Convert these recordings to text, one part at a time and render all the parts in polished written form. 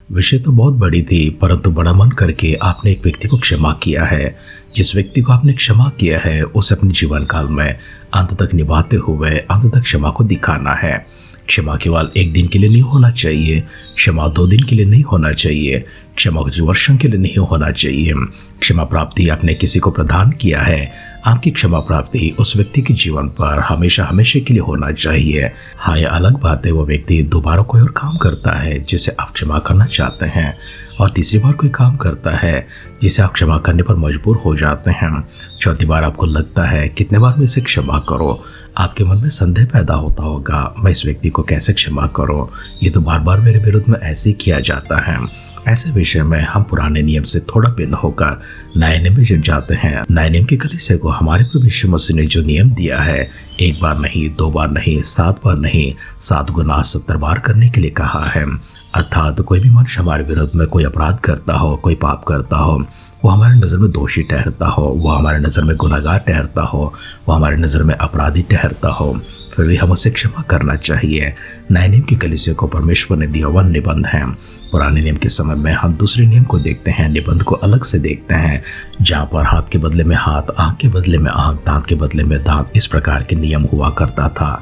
विषय तो बहुत बड़ी थी, परंतु बड़ा मन करके आपने एक व्यक्ति को क्षमा किया है। जिस व्यक्ति को आपने क्षमा किया है उसे अपने जीवन काल में अंत तक निभाते हुए अंत तक क्षमा को दिखाना है। क्षमा केवल एक दिन के लिए नहीं होना चाहिए, क्षमा 2 दिन के लिए नहीं होना चाहिए, क्षमा कुछ वर्षों के लिए नहीं होना चाहिए। क्षमा प्राप्ति आपने किसी को प्रदान किया है, आपकी क्षमा प्राप्ति उस व्यक्ति के जीवन पर हमेशा हमेशा के लिए होना चाहिए। हाँ, ये अलग बात है वो व्यक्ति दोबारा कोई और काम करता है जिसे आप क्षमा करना चाहते हैं, और तीसरी बार कोई काम करता है जिसे आप क्षमा करने पर मजबूर हो जाते हैं। चौथी बार आपको लगता है कितने बार मैं इसे क्षमा करो। आपके मन में संदेह पैदा होता होगा, मैं इस व्यक्ति को कैसे क्षमा करूं, ये तो बार बार मेरे विरुद्ध में ऐसे ही किया जाता है। ऐसे विषय में हम पुराने नियम से थोड़ा भिन्न होकर नए नियम में जब जाते हैं। नए नियम के कलीसिया को हमारे प्रभु यीशु मसीह ने जो नियम दिया है, 1 बार नहीं, 2 बार नहीं, 7 बार नहीं, 7 गुना 70 बार करने के लिए कहा है। अर्थात कोई भी मनुष्य हमारे विरुद्ध में कोई अपराध करता हो, कोई पाप करता हो, वो हमारे नज़र में दोषी ठहरता हो, वो हमारे नज़र में गुनहगार ठहरता हो, वो हमारे नज़र में अपराधी ठहरता हो, फिर भी हम उसे क्षमा करना चाहिए। नए नियम की कलीसिया को परमेश्वर ने दिया हुआ निबंध है। पुराने नियम के समय में हम दूसरे नियम को देखते हैं, निबंध को अलग से देखते हैं, जहाँ पर हाथ के बदले में हाथ, आँख के बदले में आँख, दांत के बदले में दांत, इस प्रकार के नियम हुआ करता था।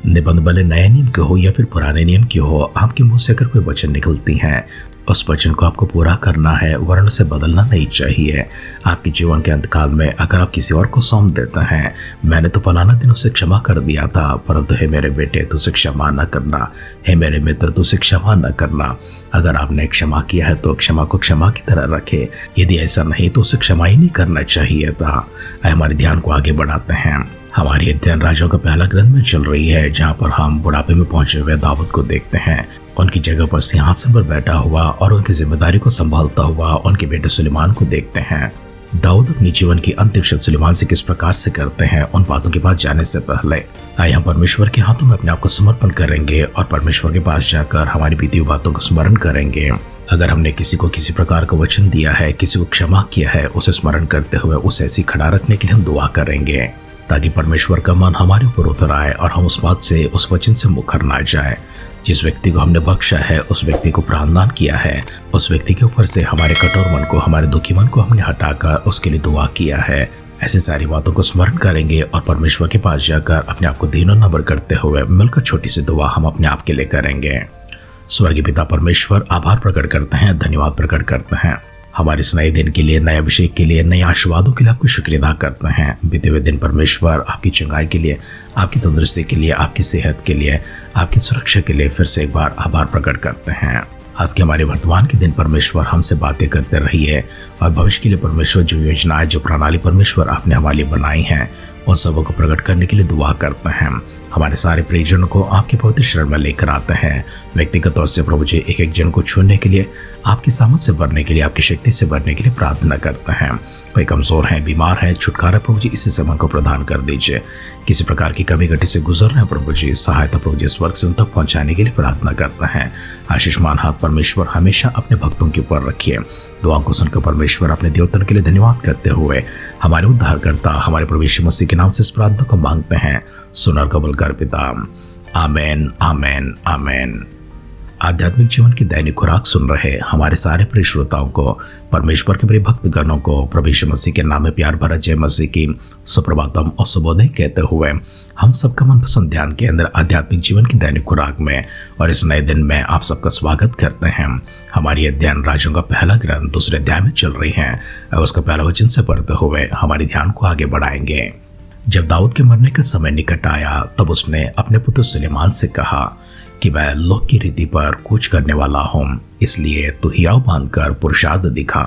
निबंध भले नए नियम के हो या फिर पुराने नियम की हो, आपके मुंह से अगर कोई वचन निकलती है, उस वचन को आपको पूरा करना है, वर्ण से बदलना नहीं चाहिए। आपके जीवन के अंतकाल में अगर आप किसी और को सौंप देते हैं, मैंने तो फलाना दिन उसे क्षमा कर दिया था, परंतु हे मेरे बेटे तुझे क्षमा न करना, हे मेरे मित्र तुझे क्षमा न करना। अगर आपने क्षमा किया है तो क्षमा को क्षमा की तरह रखे, यदि ऐसा नहीं तो उसे क्षमा ही नहीं करना चाहिए था। हमारे ध्यान को आगे बढ़ाते हैं। हमारी अध्ययन राजाओं का पहला ग्रंथ में चल रही है, जहाँ पर हम बुढ़ापे में पहुंचे हुए दाऊद को देखते हैं। उनकी जगह पर सिंहासन पर बैठा हुआ और उनकी जिम्मेदारी को संभालता हुआ उनके बेटे सुलेमान को देखते हैं। दाऊद अपने जीवन की अंतिम शब्द सुलेमान से किस प्रकार से करते हैं, उन बातों के पास जाने से पहले आइए हम परमेश्वर के हाथों में अपने आप को समर्पण करेंगे और परमेश्वर के पास जाकर हमारी बीती हुई बातों को स्मरण करेंगे। अगर हमने किसी को किसी प्रकार का वचन दिया है, किसी को क्षमा किया है, उसे स्मरण करते हुए उसे ऐसी खड़ा रखने के लिए हम दुआ करेंगे, ताकि परमेश्वर का मन हमारे ऊपर उतर आए और हम उस बात से, उस वचन से मुखर ना जाए। जिस व्यक्ति को हमने बख्शा है, उस व्यक्ति को प्राणदान किया है, उस व्यक्ति के ऊपर से हमारे कठोर मन को, हमारे दुखी मन को हमने हटाकर उसके लिए दुआ किया है। ऐसी सारी बातों को स्मरण करेंगे और परमेश्वर के पास जाकर अपने आप को दीनों नम्र करते हुए मिलकर छोटी सी दुआ हम अपने आप के लिए करेंगे। स्वर्गीय पिता परमेश्वर, आभार प्रकट करते हैं, धन्यवाद प्रकट करते हैं हमारे इस नए दिन के लिए, नए अभिषेक के लिए, नए आशीर्वादों के लिए आपको शुक्रिया अदा करते हैं। बीते हुए दिन परमेश्वर आपकी चंगाई के लिए, आपकी तंदुरुस्ती के लिए, आपकी सेहत के लिए, आपकी सुरक्षा के लिए फिर से एक बार आभार प्रकट करते हैं। आज के हमारे वर्तमान के दिन परमेश्वर हमसे बातें करते रहिए और भविष्य के लिए परमेश्वर जो योजनाएं, जो प्रणाली परमेश्वर आपने हमारे लिए बनाई हैं, उन सबों को प्रकट करने के लिए दुआ करते हैं। हमारे सारे प्रियजनों को आपके पवित्र शरण में लेकर आते हैं। व्यक्तिगत तौर से प्रभु जी एक एक जन को छूने के लिए, आपकी सामर्थ से बढ़ने के लिए, आपकी शक्ति से बढ़ने के लिए प्रार्थना करते हैं। कोई कमजोर है, बीमार है, छुटकारा प्रभु जी इसी समय को प्रदान कर दीजिए। किसी प्रकार की कमी घटी से गुजर रहे हैं प्रभु जी, सहायता प्रभु जी स्वर्ग से उन तक पहुंचाने के लिए प्रार्थना करते हैं। आशीषमान हाथ परमेश्वर हमेशा अपने भक्तों के ऊपर रखिए। दुआ को सुनकर परमेश्वर अपने देवतन के लिए धन्यवाद करते हुए हमारे उद्धारकर्ता हमारे प्रभु यीशु मसीह के नाम से इस प्रार्थना को मांगते हैं। सुनर कबूल कर पिता, आमेन, आमेन, आमेन। आध्यात्मिक जीवन की दैनिक खुराक सुन रहे हमारे सारे प्रिय श्रोताओं को, परमेश्वर के प्रिय भक्तगणों को प्रभु यीशु मसीह के नाम में प्यार भरा जय मसीह की सुप्रभातम और शुभोदय कहते हुए हम सबका मनपसंद ध्यान के अंदर आध्यात्मिक जीवन की दैनिक खुराक में और इस नए दिन में आप सबका स्वागत करते हैं। हमारी अध्ययन राजों का पहला ग्रंथ दूसरे अध्याय में चल रही है और उसका पहला वचन से पढ़ते हुए हमारे ध्यान को आगे बढ़ाएंगे। जब दाऊद के मरने का समय निकट आया, तब उसने अपने पुत्र सुलेमान से कहा कि मैं लोक की रीति पर कूच करने वाला हूँ, इसलिए तू हियाव बांधकर पुरुषार्थ दिखा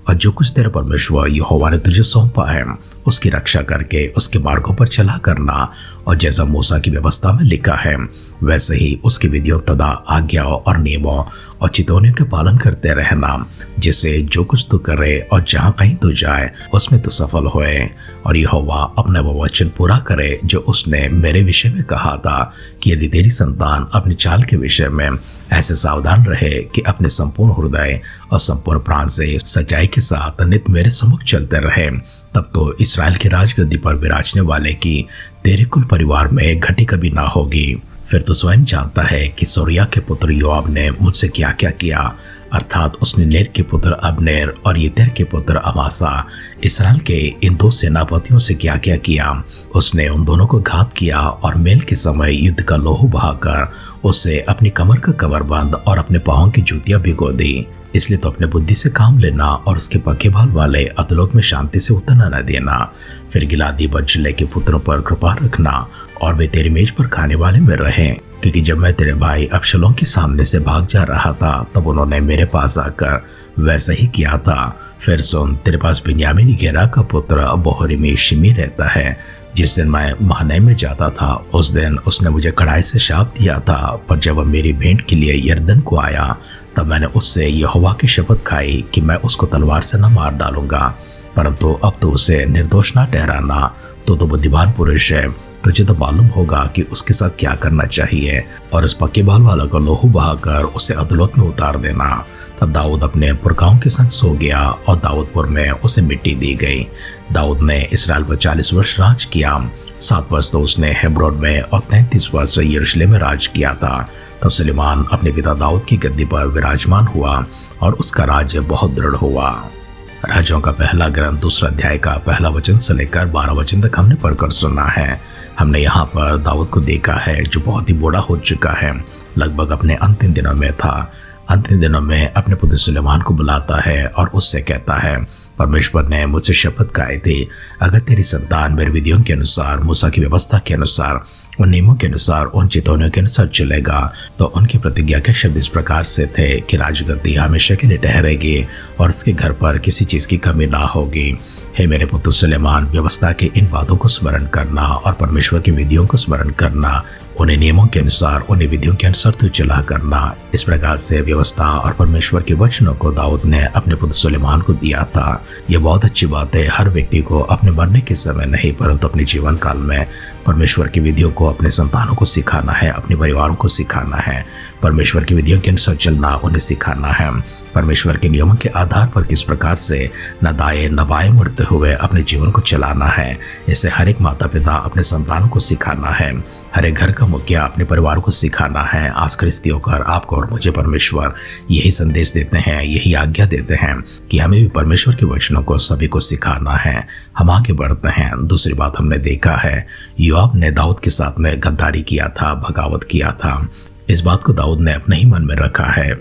और जो कुछ तेरा परमेश्वर यहोवा ने तुझे सौंपा है उसकी रक्षा करके उसके मार्गों पर चला करना, और जैसा मूसा की व्यवस्था में लिखा है वैसे ही उसकी विधियों तथा आज्ञाओं और नियमों और चितौनियों के पालन करते रहना, जिससे जो कुछ तू करे और जहाँ कहीं तू जाए उसमें तू सफल होए, और यहोवा अपना वो वचन पूरा करे जो उसने मेरे विषय में कहा था कि यदि तेरी संतान अपनी चाल के विषय में ऐसे सावधान रहे कि अपने संपूर्ण हृदय और संपूर्ण प्राण से सच्चाई के साथ नित्य मेरे सम्मुख चलते रहे, तब तो इस्राएल की राजगद्दी पर विराजने वाले की तेरे कुल परिवार में घटी कभी ना होगी। फिर तो स्वयं जानता है कि सोरिया के पुत्र योआब ने मुझसे क्या क्या किया। अर्थात उसने नेर के पुत्र अब्नेर और येतेर के पुत्र अमासा इसराइल के इन दो सेनापतियों से क्या क्या किया। उसने उन दोनों को घात किया और मेल के समय युद्ध का लोहू बहाकर उससे अपनी कमर का कमरबंद और अपने पांवों की जूतियां भिगो दी। इसलिए तो अपने बुद्धि से काम लेना और उसके पक्के बाल वाले अधोलोक में शांति से उतरना न देना। फिर गिलादी बर्जिल्लै के पुत्रों पर कृपा रखना और वे तेरी मेज पर खाने वाले में रहें, क्योंकि जब मैं तेरे भाई अबशलोम के सामने से भाग जा रहा था तब उन्होंने मेरे पास आकर वैसा ही किया था। फिर सुन, तेरे पास बिन्यामीन गेरा का पुत्र बोहरी में शिमी रहता है। जिस दिन मैं महनैम में जाता था उस दिन उसने मुझे कड़ाई से शाप दिया था, पर जब वह मेरी भेंट के लिए यरदन को आया तब मैंने उससे यहोवा की शपथ खाई कि मैं उसको तलवार से न मार डालूंगा, परंतु अब तो उसे निर्दोष न ठहराना। तो बुद्धिमान पुरुष है, तुझे तो मालूम होगा कि उसके साथ क्या करना चाहिए और उस पक्के बाल वाला को लोहू बहाकर उसे अधोलोक में उतार देना। तब दाऊद अपने पुरखाओं के संग सो गया और दाऊदपुर में उसे मिट्टी दी गई। दाऊद ने इसराइल पर 40 वर्ष राज किया। 7 वर्ष तो उसने हेब्रोन में और 33 वर्ष यरूशलेम में राज किया था। तब सुलेमान अपने पिता दाऊद की गद्दी पर विराजमान हुआ और उसका राज्य बहुत दृढ़ हुआ। राजों का पहला ग्रंथ 2 अध्याय का पहला वचन से लेकर 12 वचन तक हमने पढ़कर सुना है। हमने यहाँ पर दाऊद को देखा है जो बहुत ही बूढ़ा हो चुका है, लगभग अपने अंतिम दिनों में था। अंतिम दिनों में अपने पुत्र सुलेमान को बुलाता है और उससे कहता है, परमेश्वर ने मुझसे शपथ खाई थी, अगर तेरी संतान मेरी विधियों के अनुसार, मूसा की व्यवस्था के अनुसार, उन नियमों के अनुसार, उन चेतावनियों के अनुसार चलेगा तो उनकी प्रतिज्ञा के शब्द इस प्रकार से थे कि राजगद्दी हमेशा के लिए ठहरेगी और उसके घर पर किसी चीज की कमी ना होगी। हे मेरे पुत्र सुलेमान, व्यवस्था के इन बातों को स्मरण करना और परमेश्वर की विधियों को स्मरण करना, उन्हें नियमों के अनुसार, उन्हें विधियों के अनुसार तू चला करना। इस प्रकार से व्यवस्था और परमेश्वर के वचनों को दाऊद ने अपने पुत्र सुलेमान को दिया था। यह बहुत अच्छी बात है। हर व्यक्ति को अपने मरने के समय नहीं परंतु अपने जीवन काल में परमेश्वर की विधियों को अपने संतानों को सिखाना है, अपने परिवारों को सिखाना है। परमेश्वर की विधियों के अनुसार चलना उन्हें सिखाना है। परमेश्वर के नियमों के आधार पर किस प्रकार से न दाएं न बाएं मुड़ते हुए अपने जीवन को चलाना है, इसे हर एक माता पिता अपने संतानों को सिखाना है। हर एक घर का मुखिया अपने परिवार को सिखाना है। आज क्रिस्ती होकर आपको और मुझे परमेश्वर यही संदेश देते हैं, यही आज्ञा देते हैं कि हमें भी परमेश्वर के वचनों को सभी को सिखाना है। हम आगे बढ़ते हैं। दूसरी बात हमने देखा है, योआब ने दाऊद के साथ में गद्दारी किया था, बगावत किया था। इस बात को दाऊद ने अपने ही मन में रखा है।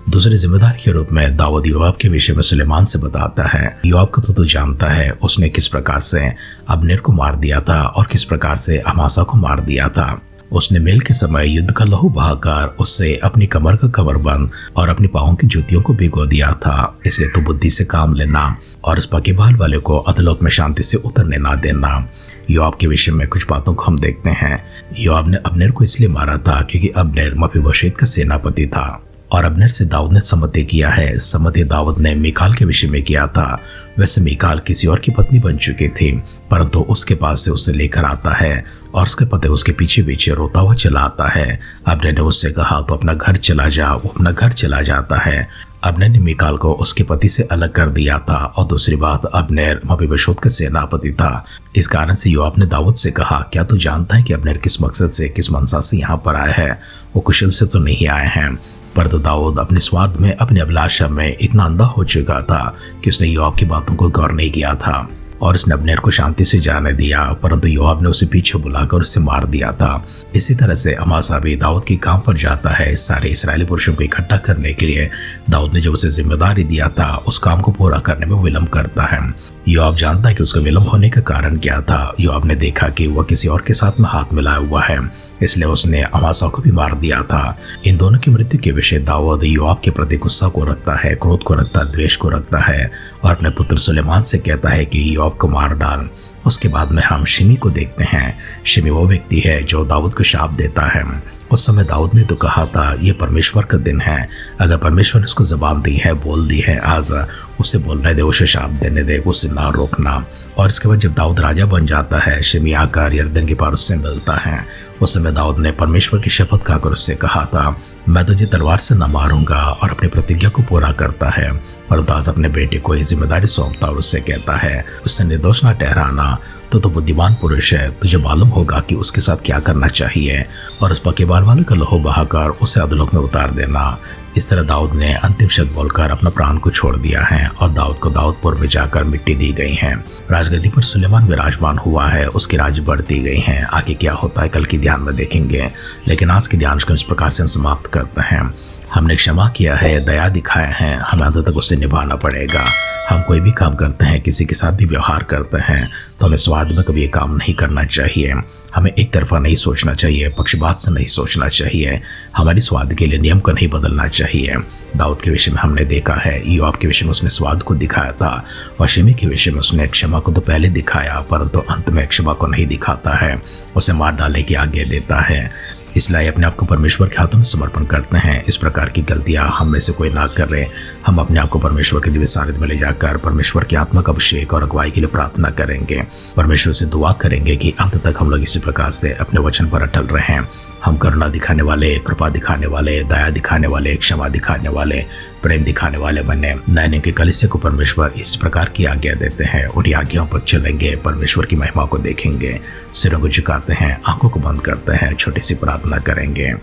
दूसरी जिम्मेदारी के रूप में दाऊद योआब के विषय में सुलेमान से बताता है, योआब को तो तू जानता है, उसने किस प्रकार से अब्नेर को मार दिया था और किस प्रकार से अमासा को मार दिया था। उसने मेल के समय युद्ध का लहू बहाकर उससे अपनी कमर का कमरबंद और अपनी पांवों की जूतियों को भिगो दिया था। इसलिए तो बुद्धि से काम लेना और उस पके बाल वाले को अधोलोक में शांति से उतरने ना देना। योआब के विषय में कुछ बातों को हम देखते हैं। योआब ने अब्नेर को इसलिए मारा था क्योंकि अब्नेर मफीबोशेत का सेनापति था और अब्नेर से दाऊद ने सम्मति किया है। सम्मति दाऊद ने मीकाल के विषय में किया था। वैसे मीकाल किसी और की पत्नी बन चुकी थी, परंतु उसके पास से उसे लेकर आता है और उसके पति उसके पीछे पीछे रोता हुआ चला आता है। अब्नेर ने उससे कहा तो अपना घर चला जा। वो अपना घर चला जाता है। अब्नेर ने मीकाल को उसके पति से अलग कर दिया था। और दूसरी बात, अब्नेर मफीबोशेत का सेनापति था। इस कारण से योआब ने दाऊद से कहा, क्या तू जानता है कि अब्नेर किस मकसद से, किस मनसा से यहाँ पर आया है? वो कुशल से तो नहीं आए हैं। परंतु दाऊद अपने स्वार्थ में, अपनी अभिलाषा में इतना अंधा हो चुका था कि उसने योआब की बातों को गौर नहीं किया था और उसने अब्नेर को शांति से जाने दिया, परंतु योआब ने उसे पीछे बुलाकर उसे मार दिया था। इसी तरह से अमासा भी दाऊद के काम पर जाता है सारे इस्राएली पुरुषों को इकट्ठा करने के लिए। दाऊद ने जो उसे जिम्मेदारी दिया था उस काम को पूरा करने में विलंब करता है। योआब जानता है कि उसका विलंब होने का कारण क्या था। योआब ने देखा कि वह किसी और के साथ में हाथ मिलाया हुआ है, इसलिए उसने अमासा को भी मार दिया था। इन दोनों की मृत्यु के विषय दाऊद योआब के प्रति गुस्सा को रखता है, क्रोध को रखता है, द्वेष को रखता है और अपने पुत्र सुलेमान से कहता है कि योआब को मार डाल। उसके बाद में हम शिमी को देखते हैं। शिमी वो व्यक्ति है जो दाऊद को शाप देता है। उस समय दाऊद ने तो कहा था ये परमेश्वर का दिन है, अगर परमेश्वर ने उसको जबान दी है, बोल दी है, आज उसे बोलने दे, उसे शाप देने दे, उसे ना रोकना। और इसके बाद जब दाऊद राजा बन जाता है, शिमी आकर यरदन के पार उससे मिलता है। उस समय दाऊद ने परमेश्वर की शपथ खाकर उससे कहा था, मैं तुझे तलवार से न मारूंगा, और अपनी प्रतिज्ञा को पूरा करता है। परंतु आज अपने बेटे को ये जिम्मेदारी सौंपता और उससे कहता है उससे निर्दोष न ठहराना। तो बुद्धिमान पुरुष है, तुझे मालूम होगा कि उसके साथ क्या करना चाहिए और उस पके बाल वाले का लहू बहाकर उसे अधोलोक में उतार देना। इस तरह दाऊद ने अंतिम शब्द बोलकर अपना प्राण को छोड़ दिया है और दाऊद को दाऊदपुर में जाकर मिट्टी दी गई है। राजगद्दी पर सुलेमान विराजमान हुआ है, उसकी राज्य बढ़ती गई है। आगे क्या होता है कल की ध्यान में देखेंगे, लेकिन आज के ध्यान को इस प्रकार से हम समाप्त करते हैं। हमने क्षमा किया है, दया दिखाया है, हमें अंत तक उसे निभाना पड़ेगा। हम कोई भी काम करते हैं, किसी के साथ भी व्यवहार करते हैं, तो हमें स्वाद में कभी ये काम नहीं करना चाहिए। हमें एक तरफा नहीं सोचना चाहिए, पक्षपात से नहीं सोचना चाहिए। हमारी स्वाद के लिए नियम को नहीं बदलना चाहिए। दाऊद के विषय में हमने देखा है, योआब के विषय में उसने स्वाद को दिखाया था और शिमी के विषय में उसने क्षमा को तो पहले दिखाया, परंतु अंत में क्षमा को नहीं दिखाता है, उसे मार डालने की आज्ञा देता है। इसलिए अपने आप को परमेश्वर के हाथों में समर्पण करते हैं। इस प्रकार की गलतियां हम में से कोई ना करे। हम अपने आप को परमेश्वर के दिव्य सानिध्य में ले जाकर परमेश्वर के आत्मिक अभिषेक और अगुवाई के लिए प्रार्थना करेंगे। परमेश्वर से दुआ करेंगे कि अंत तक हम लोग इसी प्रकार से अपने वचन पर अटल रहें। हम करुणा दिखाने वाले, कृपा दिखाने वाले, दया दिखाने वाले, क्षमा दिखाने वाले, प्रेम दिखाने वाले बने। नए नियम के कलीसिया को परमेश्वर इस प्रकार की आज्ञा देते हैं। उन्हीं आज्ञाओं पर चलेंगे, परमेश्वर की महिमा को देखेंगे, सिरों को झुकाते हैं, आंखों को बंद करते हैं, छोटी सी प्रार्थना करेंगे।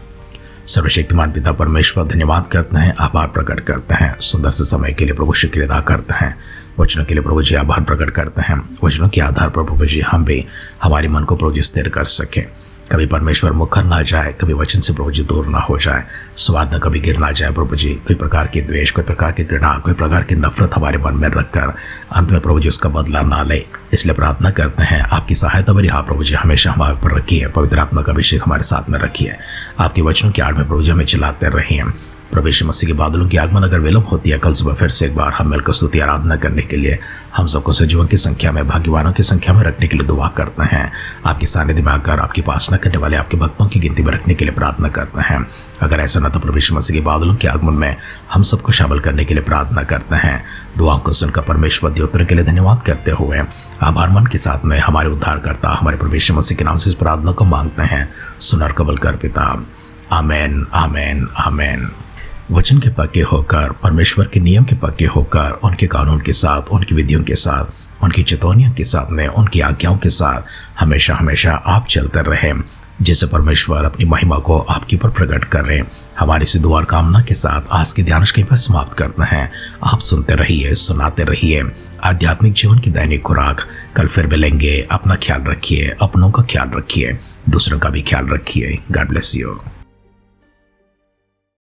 सर्वशक्तिमान पिता परमेश्वर, धन्यवाद करते हैं, आभार प्रकट करते हैं सुंदर से समय के लिए प्रभु शुक्रिया अदा करते हैं। वचनों के लिए प्रभु जी आभार प्रकट करते हैं। वचनों के आधार पर प्रभु जी हम भी हमारे मन को प्रभु जी स्थिर कर सके। कभी परमेश्वर मुखर ना जाए, कभी वचन से प्रभु जी दूर ना हो जाए, स्वाद न कभी गिर ना जाए प्रभु जी। कोई प्रकार की द्वेष, कोई प्रकार की घृणा, कोई प्रकार की नफरत हमारे मन में रखकर अंत में प्रभु जी उसका बदला ना ले। इसलिए प्रार्थना करते हैं आपकी सहायता बड़ी हाँ प्रभु जी हमेशा हमारे ऊपर रखिए। पवित्र आत्मा का अभिषेक हमारे साथ में रखिए। आपके वचनों की आड़ में प्रभु जी हमें चलाते रहिए। प्रभु यीशु मसीह के बादलों की आगमन अगर विलंब होती है, कल सुबह फिर से एक बार हम मिलकर स्तुति आराधना करने के लिए हम सबको सजीवों की संख्या में, भाग्यवानों की संख्या में रखने के लिए दुआ करते हैं। आपकी सानिध्य में आकर आपकी उपासना करने वाले आपके भक्तों की गिनती में रखने के लिए प्रार्थना करते हैं। अगर ऐसा न तो प्रभु यीशु मसीह के बादलों के आगमन में हम सबको शामिल करने के लिए प्रार्थना करते हैं। दुआओं को सुनकर परमेश्वर के उत्तर के लिए धन्यवाद करते हुए आभार मन के साथ में हमारे उद्धारकर्ता हमारे प्रभु यीशु मसीह के नाम से इस प्रार्थना को मांगते हैं। सुनर कबूल कर पिता। आमेन, आमेन, आमेन। वचन के पक्के होकर, परमेश्वर के नियम के पक्के होकर, उनके कानून के साथ, उनकी विधियों के साथ, उनकी चेतावनियों के साथ में, उनकी आज्ञाओं के साथ हमेशा हमेशा आप चलते रहें, जिससे परमेश्वर अपनी महिमा को आपके ऊपर प्रकट कर रहे। हमारी सी दुआ और कामना के साथ आज के ध्यान कहीं पर समाप्त करते हैं। आप सुनते रहिए, सुनाते रहिए आध्यात्मिक जीवन की दैनिक खुराक। कल फिर मिलेंगे। अपना ख्याल रखिए, अपनों का ख्याल रखिए, दूसरों का भी ख्याल रखिए। God bless you.